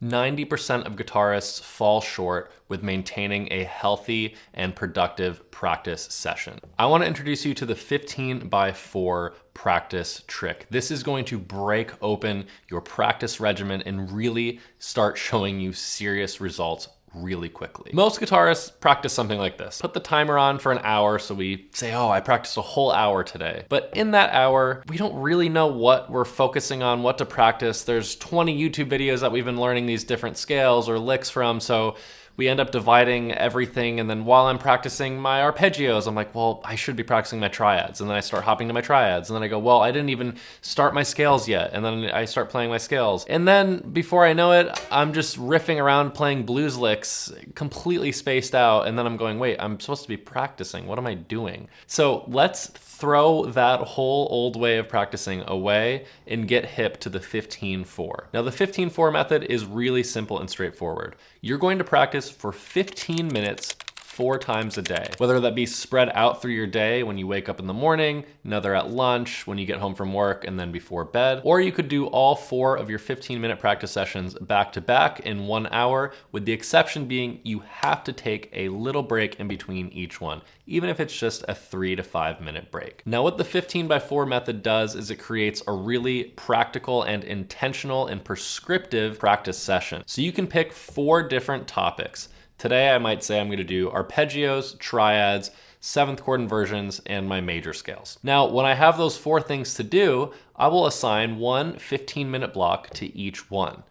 90% of guitarists fall short with maintaining a healthy and productive practice session. I want to introduce you to the 15x4 practice trick. This is going to break open your practice regimen and really start showing you serious results really quickly. Most guitarists practice something like this. Put the timer on for an hour, so we say, oh, I practiced a whole hour today. But in that hour, we don't really know what we're focusing on, what to practice. There's 20 YouTube videos that we've been learning these different scales or licks from, so we end up dividing everything, and then while I'm practicing my arpeggios, I'm like, well, I should be practicing my triads, and then I start hopping to my triads, and then I go, well, I didn't even start my scales yet, and then I start playing my scales. And then before I know it, I'm just riffing around playing blues licks, completely spaced out, and then I'm going, wait, I'm supposed to be practicing. What am I doing? So let's throw that whole old way of practicing away and get hip to the 15-4. Now the 15-4 method is really simple and straightforward. You're going to practice for 15 minutes 4 times a day, whether that be spread out through your day when you wake up in the morning, another at lunch, when you get home from work, and then before bed. Or you could do all 4 of your 15-minute practice sessions back to back in 1 hour, with the exception being you have to take a little break in between each one, even if it's just a 3 to 5 minute break. Now what the 15x4 method does is it creates a really practical and intentional and prescriptive practice session. So you can pick 4 different topics. Today, I might say I'm going to do arpeggios, triads, 7th chord inversions, and my major scales. Now, when I have those 4 things to do, I will assign one 15-minute block to each one.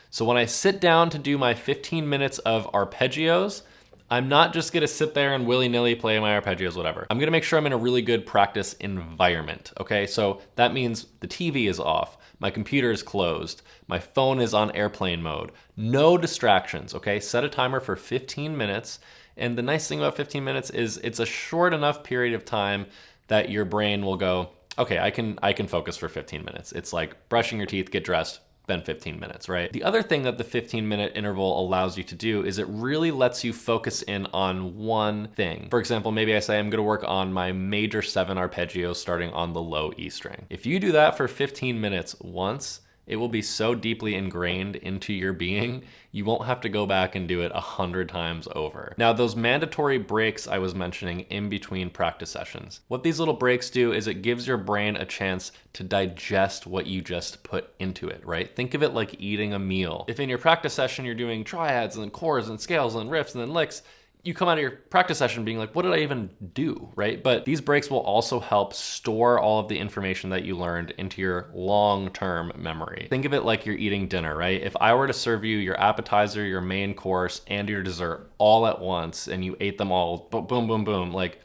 So when I sit down to do my 15 minutes of arpeggios, I'm not just gonna sit there and willy-nilly play my arpeggios, whatever. I'm gonna make sure I'm in a really good practice environment, okay? So that means the TV is off, my computer is closed, my phone is on airplane mode, no distractions, okay? Set a timer for 15 minutes, and the nice thing about 15 minutes is it's a short enough period of time that your brain will go, okay, I can focus for 15 minutes. It's like brushing your teeth, get dressed, then 15 minutes, right? The other thing that the 15-minute interval allows you to do is it really lets you focus in on one thing. For example, maybe I say I'm gonna work on my major 7 arpeggios starting on the low E string. If you do that for 15 minutes once, it will be so deeply ingrained into your being, you won't have to go back and do it 100 times over. Now, those mandatory breaks I was mentioning in between practice sessions, what these little breaks do is it gives your brain a chance to digest what you just put into it, right? Think of it like eating a meal. If in your practice session you're doing triads and chords and scales and riffs and then licks, you come out of your practice session being like, what did I even do, right? But these breaks will also help store all of the information that you learned into your long-term memory. Think of it like you're eating dinner, right? If I were to serve you your appetizer, your main course, and your dessert all at once, and you ate them all, boom, boom, boom, like,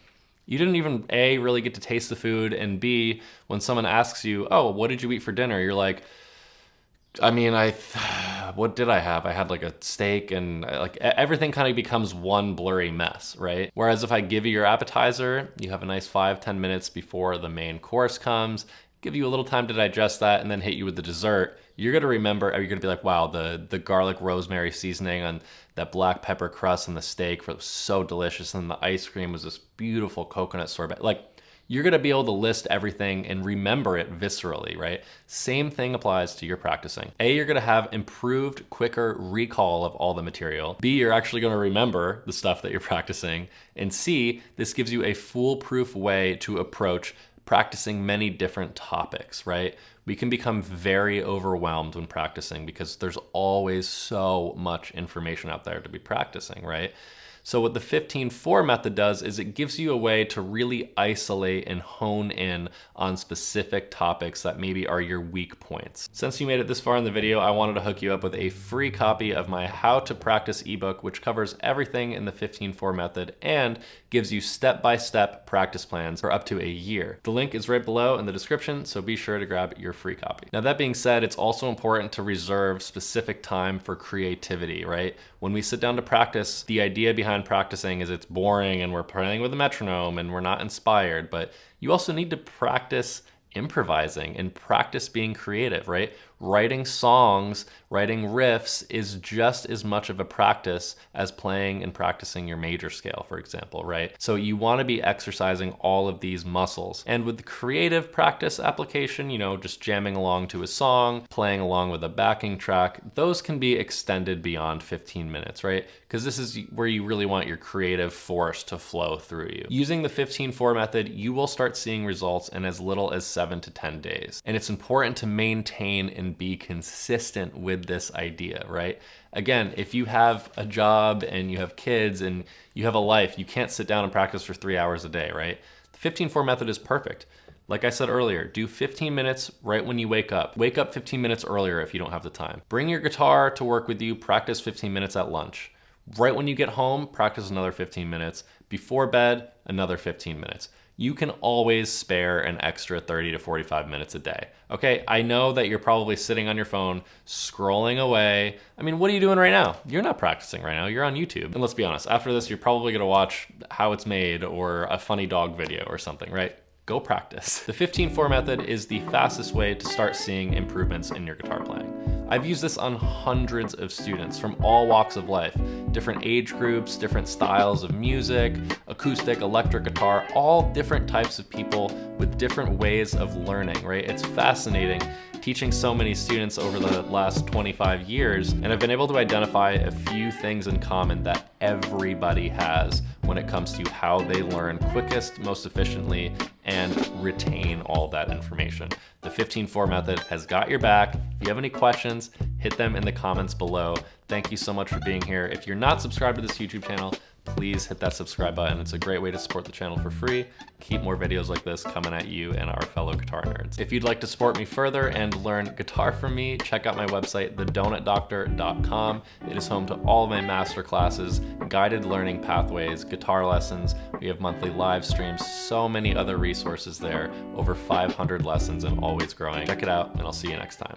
you didn't even A, really get to taste the food, and B, when someone asks you, oh, what did you eat for dinner? You're like, I mean, what did I have? I had like a steak, and like everything kind of becomes one blurry mess, right? Whereas if I give you your appetizer, you have a nice 5-10 minutes before the main course comes, give you a little time to digest that, and then hit you with the dessert. You're gonna remember, you're gonna be like, wow, the garlic rosemary seasoning on that black pepper crust and the steak was so delicious, and the ice cream was this beautiful coconut sorbet. Like, you're gonna be able to list everything and remember it viscerally, right? Same thing applies to your practicing. A, you're gonna have improved, quicker recall of all the material. B, you're actually gonna remember the stuff that you're practicing. And C, this gives you a foolproof way to approach practicing many different topics, right? We can become very overwhelmed when practicing because there's always so much information out there to be practicing, right? So what the 15-4 method does is it gives you a way to really isolate and hone in on specific topics that maybe are your weak points. Since you made it this far in the video, I wanted to hook you up with a free copy of my How to Practice ebook, which covers everything in the 15-4 method and gives you step-by-step practice plans for up to a year. The link is right below in the description, so be sure to grab your free copy. Now that being said, it's also important to reserve specific time for creativity, right? When we sit down to practice, the idea behind practicing is it's boring and we're playing with a metronome and we're not inspired, but you also need to practice improvising and practice being creative, right? writing songs, writing riffs is just as much of a practice as playing and practicing your major scale, for example, right? So you want to be exercising all of these muscles. And with the creative practice application, you know, just jamming along to a song, playing along with a backing track, those can be extended beyond 15 minutes, right? Because this is where you really want your creative force to flow through you. Using the 15-4 method, you will start seeing results in as little as 7 to 10 days. And it's important to maintain and be consistent with this idea, right? Again, if you have a job and you have kids and you have a life, you can't sit down and practice for 3 hours a day, right? The 15-4 method is perfect. Like I said earlier, do 15 minutes right when you wake up. Wake up 15 minutes earlier if you don't have the time. Bring your guitar to work with you, practice 15 minutes at lunch. Right when you get home, practice another 15 minutes. Before bed, another 15 minutes. You can always spare an extra 30 to 45 minutes a day. Okay, I know that you're probably sitting on your phone, scrolling away. I mean, what are you doing right now? You're not practicing right now, you're on YouTube. And let's be honest, after this, you're probably gonna watch how it's made or a funny dog video or something, right? Go practice. The 15-4 method is the fastest way to start seeing improvements in your guitar playing. I've used this on hundreds of students from all walks of life, different age groups, different styles of music, acoustic, electric guitar, all different types of people with different ways of learning, right? It's fascinating teaching so many students over the last 25 years, and I've been able to identify a few things in common that everybody has when it comes to how they learn quickest, most efficiently, and retain all that information. The 15-4 method has got your back. If you have any questions, hit them in the comments below. Thank you so much for being here. If you're not subscribed to this YouTube channel, please hit that subscribe button. It's a great way to support the channel for free. Keep more videos like this coming at you and our fellow guitar nerds. If you'd like to support me further and learn guitar from me, check out my website, thedonutdoctor.com. It is home to all of my masterclasses, guided learning pathways, guitar lessons. We have monthly live streams, so many other resources there, over 500 lessons and always growing. Check it out, and I'll see you next time.